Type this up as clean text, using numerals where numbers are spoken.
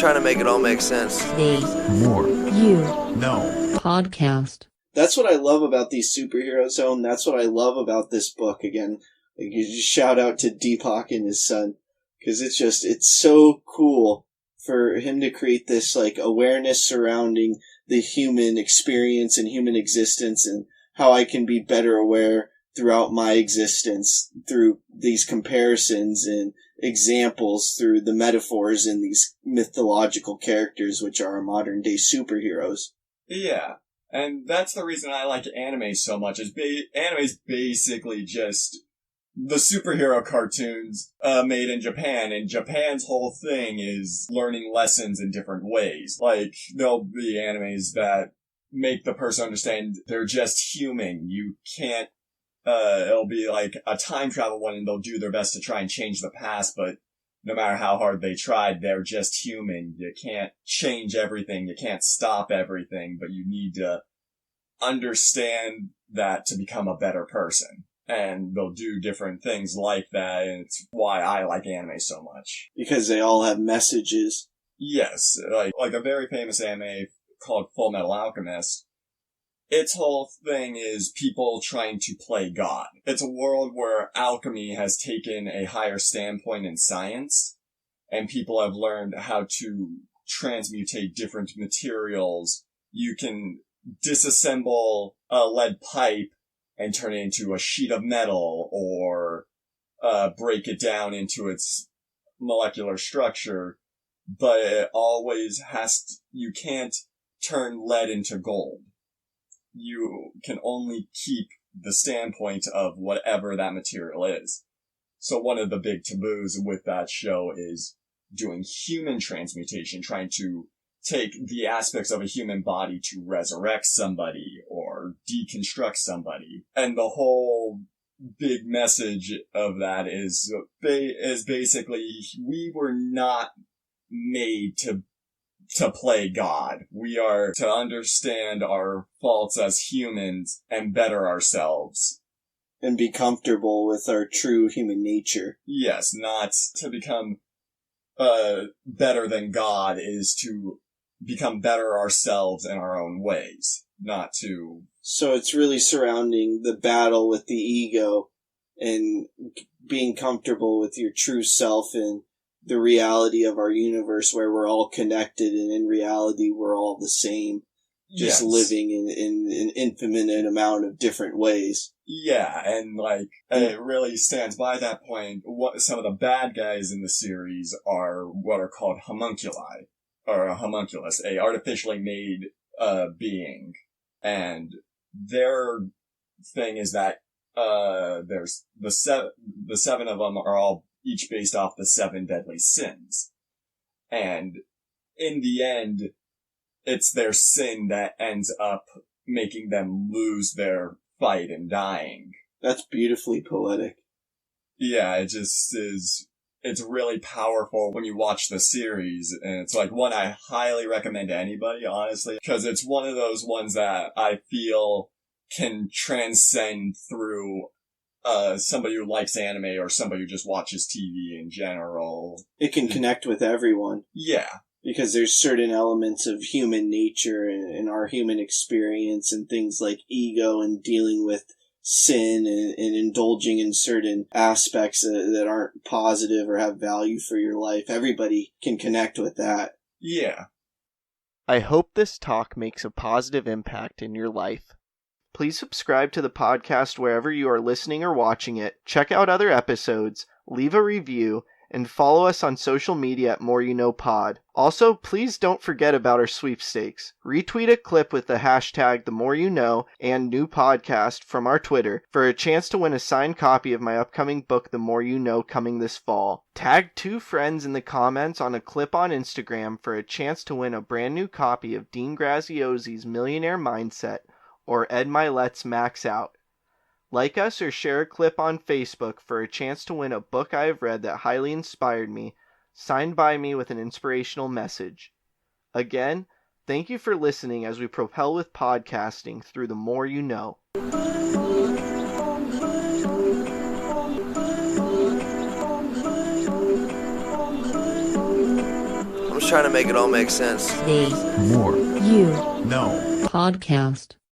trying to make it all make sense. The More You Know podcast. That's what I love about these superheroes, Zone. That's what I love about this book. Again, like, you just shout out to Deepak and his son, because it's so cool for him to create this like awareness surrounding the human experience and human existence, and how I can be better aware throughout my existence through these comparisons and examples, through the metaphors in these mythological characters, which are our modern day superheroes. Yeah. And that's the reason I like anime so much, is anime's basically just the superhero cartoons made in Japan, and Japan's whole thing is learning lessons in different ways. Like, there'll be animes that make the person understand they're just human. You can't, it'll be like a time travel one, and they'll do their best to try and change the past, but no matter how hard they tried, they're just human. You can't change everything, you can't stop everything, but you need to understand that to become a better person. And they'll do different things like that, and it's why I like anime so much. Because they all have messages. Yes, like a very famous anime called Full Metal Alchemist. Its whole thing is people trying to play God. It's a world where alchemy has taken a higher standpoint in science, and people have learned how to transmutate different materials. You can disassemble a lead pipe and turn it into a sheet of metal, or break it down into its molecular structure, but it always you can't turn lead into gold. You can only keep the standpoint of whatever that material is. So one of the big taboos with that show is doing human transmutation, trying to take the aspects of a human body to resurrect somebody or deconstruct somebody. And the whole big message of that is basically, we were not made to play God. We are to understand our faults as humans and better ourselves. And be comfortable with our true human nature. Yes, not to become better than God, is to become better ourselves in our own ways, not to... So it's really surrounding the battle with the ego and being comfortable with your true self and the reality of our universe, where we're all connected, and in reality we're all the same, just living in an infinite amount of different ways. Yeah, and it really stands by that point. Some of the bad guys in the series are what are called homunculi, or a homunculus, a artificially made being, and their thing is that there's the seven of them are all each based off the 7 deadly sins, and in the end, it's their sin that ends up making them lose their fight and dying. That's beautifully poetic. Yeah, it just is. It's really powerful when you watch the series, and it's like one I highly recommend to anybody, honestly, because it's one of those ones that I feel can transcend through somebody who likes anime or somebody who just watches TV in general. It can connect with everyone. Yeah. Because there's certain elements of human nature and our human experience, and things like ego and dealing with sin and indulging in certain aspects that aren't positive or have value for your life. Everybody can connect with that. Yeah. I hope this talk makes a positive impact in your life. Please subscribe to the podcast wherever you are listening or watching it. Check out other episodes, leave a review, and follow us on social media at More You Know Pod. Also, please don't forget about our sweepstakes. Retweet a clip with the hashtag #TheMoreYouKnow and new podcast from our Twitter for a chance to win a signed copy of my upcoming book, The More You Know, coming this fall. Tag 2 friends in the comments on a clip on Instagram for a chance to win a brand new copy of Dean Graziosi's Millionaire Mindset or Ed Milet's Max Out. Like us or share a clip on Facebook for a chance to win a book I have read that highly inspired me, signed by me with an inspirational message. Again, thank you for listening as we propel with podcasting through the more you know. I'm just trying to make it all make sense. The More You No Podcast.